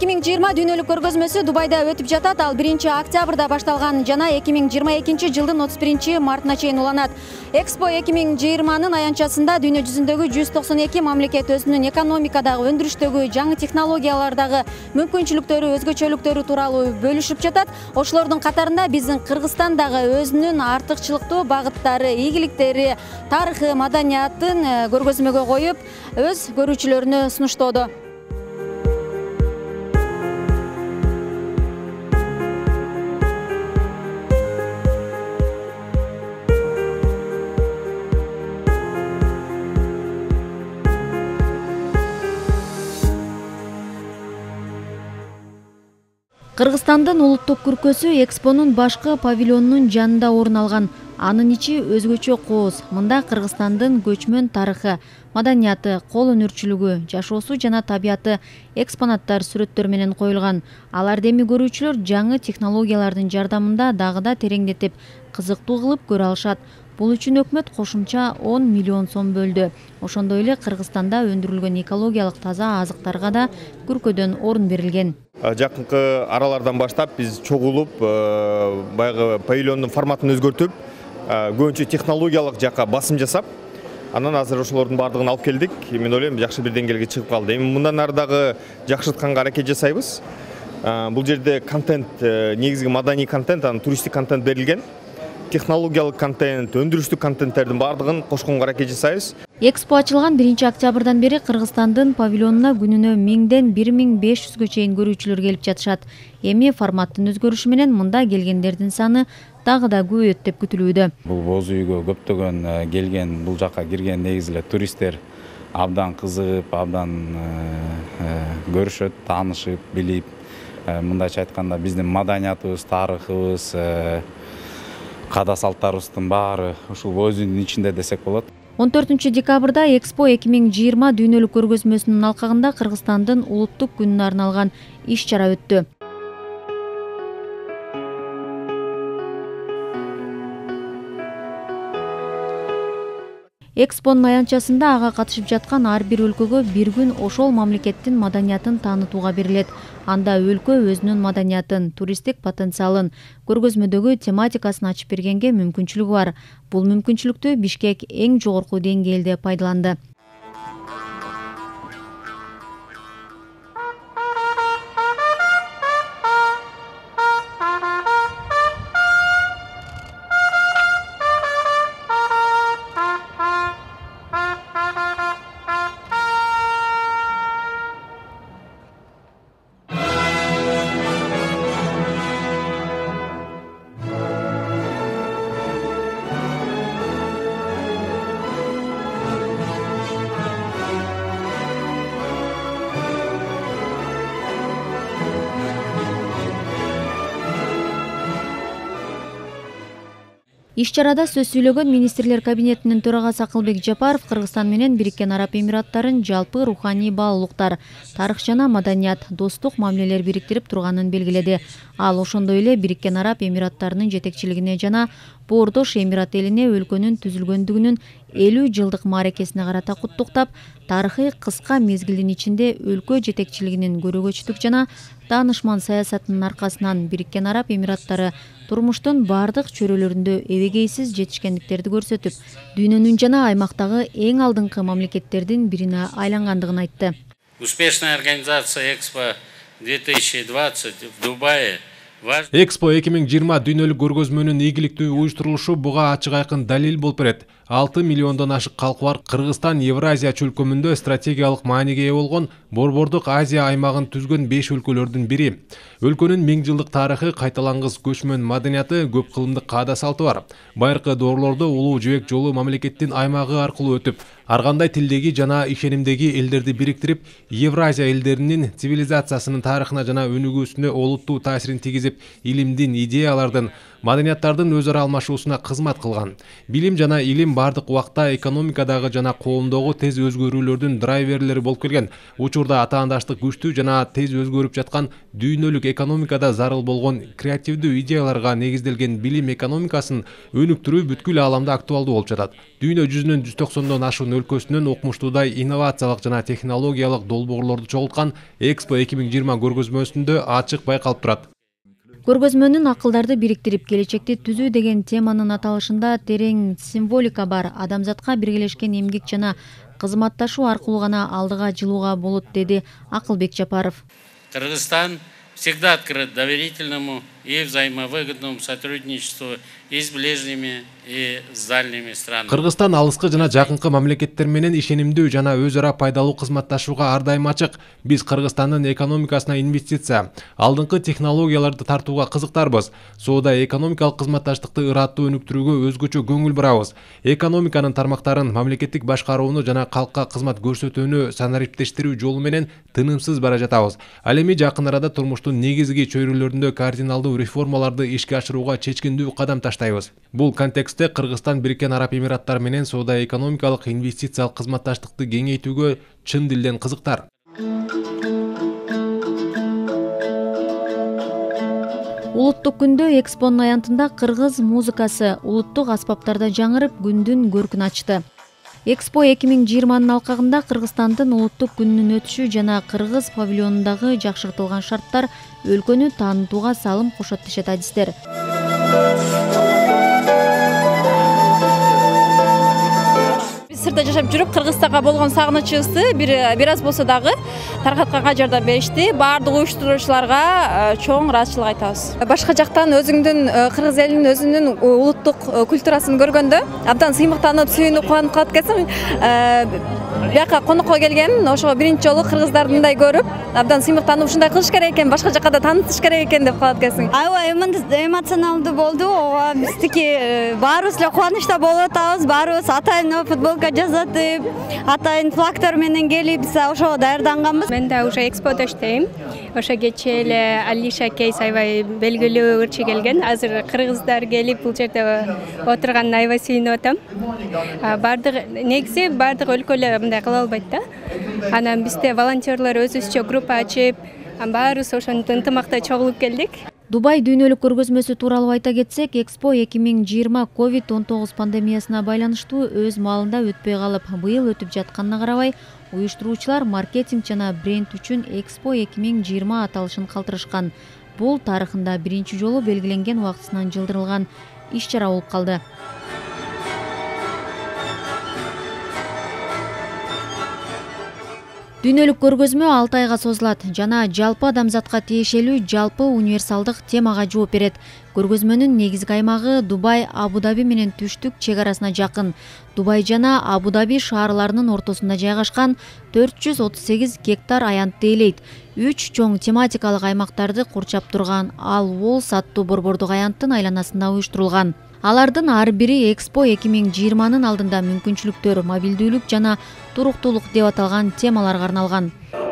2020 дүйнөлүк көргөзмөсү Дубайда өтүп жатат. Ал 1 октябрда башталган жана 2022 жылдын 31 мартына чейин уланат. Экспо 2020-нын аянтчасында дүйнө жүзүндөгү 192 мамлекет өзүнүн экономикадагы, өндүрүштөгү, жаңы технологиялардагы мүмкүнчүлүктөрү, өзгөчөлүктөрү тууралуу бөлүшүп жатат. Ошолордун катарында биздин Кыргызстандагы өзүнүн артыкчылыктуу багыттары, ийгиликтери, тарыхы, маданиятын көргөзмөгө коюп, өз көрүүчүлөрүнө сунуштоодо. Кыргызстандын улуттук күркөсү Экспонун башкы павильонунун жанында орун алган. Анын ичи өзгөчө кооз. Мында Кыргызстандын көчмөн тарыхы, маданияты, кол өнөрчүлүгү, жашоосу жана табияты экспонаттар сүрөттөр менен коюлган. Аларды эми көрүүчүлөр жаңы технологиялардын жардамында дагы да тереңдетип, кызыктуу кылып көрө алышат. Бул үчүн өкмөт кошумча 10 миллион сом бөлдү. Ошондой эле Кыргызстанда өндүрүлгөн экологиялык таза азыктарга да күркөдөн орун берилген. Жакынкы аралардан баштап биз чогулуп, баягы павильондун форматын өзгөртүп, көбүнчө технологиялык жакка басым жасап, анан азыр ошолордун баардыгын алып келдик. Мен ойлойм, жакшы бир деңгээлге чыгып калды. Эми мындан ары дагы жакшыртканга аракет жасайбыз. Бул жерде контент, негизги маданий контент, анан туристтик контент берилген. Технологиялык контент, өндүрүштүк контенттердин баардыгын кошконго аракет жасайбыз. Экспо ачылган 1 октябрдан бери Кыргызстандын павильонуна күнүнө 1000ден 1500гө чейин көрүүчүлөр келип жатышат. Эми форматтын өзгөрүшү менен мында келгендердин саны дагы да көбөйөт деп күтүлүүдө. Бул боз үйгө көптөгөн келген, бул жакка кирген негизи эле туристтер абдан кызыгып, абдан көрүшөт, таанышып, билип, мындайча айтканда биздин маданиятыбыз, тарыхыбыз, када салттарыбыздын баары ушул боз үйдүн ичинде десек болот. 14 декабрда Экспо 2020 дүйнөлүк көргөзмөсүнүн алкагында Кыргызстандын улуттук күнүнө арналган иш-чара өттү. Экспонун аянтчасында ага катышып жаткан ар бир өлкөгө бир күн ошол мамлекеттин маданиятын таанытууга берилет. Анда өлкө өзүнүн маданиятын, туристтик потенциалын, көргөзмөдөгү тематикасын ачып бергенге мүмкүнчүлүгү бар. Бул мүмкүнчүлүктү Бишкек эң жогорку деңгээлде пайдаланды. Иш-чарада сөз сүйлөгөн министрлер кабинетинин төрагасы Акылбек Жапаров Кыргызстан менен Бириккен Араб Эмираттарын жалпы руханий баалуулуктар, тарых жана маданият, достук мамилелер бириктирип турганын белгиледи. Ал ошондой эле Бириккен Араб Эмираттарынын жетекчилигине жана Боордош Эмират элине өлкөнүн түзүлгөндүгүнүн 50 жылдык мааракесине карата куттуктап, тарыхый кыска мезгилдин ичинде өлкө жетекчилигинин көрөгөчтүк жана таанышман саясатынын аркасынан Бириккен Араб Эмираттары турмуштун бардык чөйрөлөрүндө эбегейсиз жетишкендиктерди көрсөтүп, дүйнөнүн жана аймактагы эң алдыңкы мамлекеттердин бирине айлангандыгын айтты. Успешная организация Экспо 2020 в Дубае. Экспо 2020 дүйнөлүк көргөзмөнүн ийгиликтүү уюштурулушу буга ачык айкын далил болуп берет. 6 миллиондон ашык калкы бар Кыргызстан Евразия чөлкөмүндө стратегиялык мааниге ээ болгон Борбордук Азия аймагын түзгөн 5 өлкөлөрдүн бири. Өлкөнүн 1000 жылдык тарыхы, кайталангыс көчмөн маданияты, көп кылымдык каада салты бар. Байыркы доорлордо улуу жибек жолу мамлекеттин аймагы аркылуу өтүп, ар кандай тилдеги жана ишенимдеги элдерди бириктирип, Евразия элдеринин цивилизациясынын тарыхына жана өнүгүүсүнө олуттуу таасирин тийгизип, илимдин, идеялардын, маданияттардын өз ара алмашуусуна кызмат кылган. Билим жана илим бардык убакта экономикадагы жана коомдогу тез өзгөрүүлөрдүн драйверлери болуп келген. Учурда атаандаштык күчтүү жана тез өзгөрүп жаткан дүйнөлүк экономикада зарыл болгон креативдүү идеяларга негизделген билим экономикасын өнүктүрүү бүткүл ааламда актуалдуу болуп жатат. Дүйнө жүзүнүн 190дон ашуун өлкөсүнөн окумуштуудай инновациялык жана технологиялык долбоорлорду чогулткан Экспо 2020 көргөзмөсүндө ачык байкалып турат. Көргөзмөнүн акылдарды бириктирип келечекти түзүү деген теманын аталышында терең символика бар. Адамзатка биргелешкен эмгек жана кызматташуу аркылуу гана алдыга жылууга болот, деди Акылбек Жапаров. Кыргызстан всегда открыт доверительному и взаимовыгодному сотрудничеству и с ближними, и с дальними странами. Кыргызстан алыскы жана жакынкы мамлекеттер менен ишенимдүү жана өз ара пайдалуу кызматташууга ар дайым ачык. Биз Кыргызстандын экономикасына инвестиция, алдыңкы технологияларды тартууга кызыктарбыз. Соода экономикалык кызматташтыкты ыраттуу өнүктүрүүгө өзгөчө көңүл бурабыз. Экономиканын тармактарын мамлекеттик башкарууну жана калкка кызмат көрсөтүүнү санариптештирүү жолу менен тынымсыз бара жатабыз. Ал эми жакын арада турмуштун негизги чөйрөлөрүндө кардиналдуу реформаларды ишке ашырууга чечкиндүү кадам таштайбыз. Бул контекстте Кыргызстан Бириккен Араб Эмираттары менен соода экономикалык инвестициялык кызматташтыкты кеңейтүүгө чын дилден кызыктар. Улуттук күндө Экспонун аянтында кыргыз музыкасы улуттук аспаптарда жаңырып күндүн көркүн ачты. Экспо 2020 алкагында Кыргызстандын улуттук күнүнүн өтүшү жана кыргыз павильонундагы жакшыртылган шарттар өлкөнү таанытууга салым кошот дешет адистер. Сыртта жашап жүрүп Кыргызстанга болгон сагынычыбызды бир аз болсо дагы таркатканга жардам беришти. Баардык уюштуруучуларга чоң ыраазычылык айтабыз. Башка жактан өзүңдүн кыргыз элинин өзүнүн улуттук культурасын көргөндө абдан сыймыктанып, сүйүнүп, кубанып калат экенсиң. Бияка конокко келгем, ошого биринчи жолу кыргыздардындай көрүп, абдан сыймыктанып, ушундай кылыш керек экен, башка жакка да таанытыш керек экен деп калат экенсиң. Аябай эмоционалдуу болду. Ооба биздики баарыбыз эле кубанычта болуп атабыз. Баарыбыз атайын футболка жасатып, атайын флагтар менен келип, биз ошого даярданганбыз. Мен да уже эксподо иштейм. Ошо кечээ эле Алиша Кейс аябай белгилүү ырчы келген. Азыр кыргыздар келип бул жерде отурганына аябай сүйүнүп атам. Негизи бардык өлкөлөр мындай кыла албайт да. Анан бизде волонтерлор өзүбүзчө группа ачып, баарыбыз ошентип ынтымакта чогулуп келдик. Дубай дүйнөлүк көргөзмөсү тууралуу айта кетсек, Экспо 2020 COVID-19 пандемиясына байланыштуу өз маалында өтпөй калып, быйыл өтүп жатканына карабай, уюштуруучулар маркетинг жана бренд үчүн Экспо 2020 аталышын калтырышкан. Бул тарыхында биринчи жолу белгиленген убактысынан жылдырылган иш-чара болуп калды. Дүйнөлүк көргөзмө 6 айга созулат жана жалпы адамзатка тиешелүү жалпы универсалдык темага жооп берет. Көргөзмөнүн негизги аймагы Дубай, Абу-Даби менен түштүк чек арасына жакын. Дубай жана Абу-Даби шаарларынын ортосунда жайгашкан 438 гектар аянтты ээлейт. 3 чоң тематикалык аймактарды курчап турган Ал Волс аттуу борбордук аянттын айланасында уюштурулган. Алардын ар бири Экспо 2020-нын алдында мүмкүнчүлүктөр, мобилдүүлүк жана туруктуулук деп аталган темаларга арналган.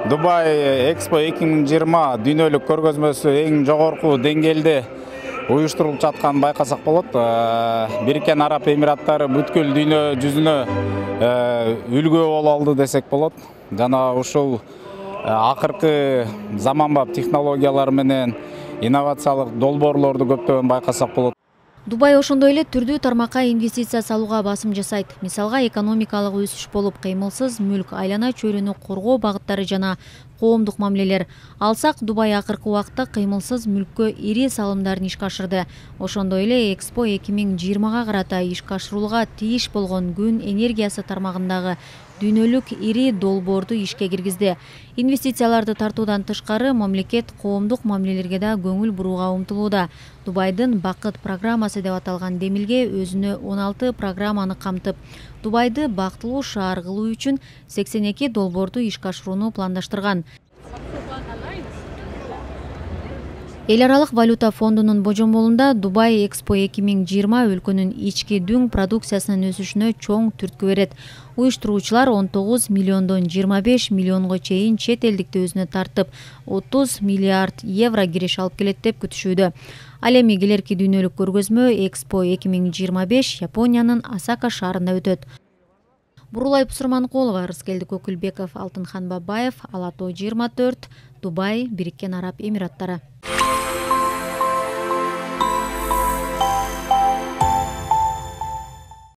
Дубай Экспо 2020 дүйнөлүк көргөзмөсү эң жогорку деңгээлде уюштурулуп жатканын байкасак болот. Бириккен Араб Эмираттары бүткүл дүйнө жүзүнө үлгү боло алды десек болот. Жана ушул акыркы заманбап технологиялар менен инновациялык долбоорлорду көптөгөн байкасак болот. Дубай ошондой эле түрдүү тармакка инвестиция салууга басым жасайт. Мисалга экономикалык өсүш болуп, кыймылсыз мүлк, айлана чөйрөнү коргоо багыттары жана коомдук мамилелер. Алсак, Дубай акыркы убакта кыймылсыз мүлккө ири салымдарын ишке ашырды. Ошондой эле Экспо 2020-га карата ишке ашырууга тийиш болгон күн энергиясы тармагындагы дүйнөлүк ири долбоорду ишке киргизди. Инвестицияларды тартуудан тышкары мамлекет коомдук мамилелерге да көңүл бурууга умтулууда. Дубайдын Бакыт программасы деп аталган демилге өзүнө 16 программаны камтып, Дубайды бактылуу шаар кылуу үчүн 82 долбоорду ишке ашырууну пландаштырган. Эл аралык валюта фондунун божомолунда Дубай Экспо 2020 өлкөнүн ички дүң продукциясынын өсүшүнө чоң түрткү берет. Уюштуруучулар 19 миллиондон 25 миллионго чейин чет элдикти өзүнө тартып, 30 миллиард евро кириш алып келет деп күтүшүүдө. Ал эми келерки дүйнөлүк көргөзмө Экспо 2025 Япониянын Осака шаарында өтөт. Бурулай Пусурманкулова, Рыскелди Көкүлбеков, Алтынхан Бабаев, Ала Тоо 24, Дубай, Бириккен Араб Эмираттары.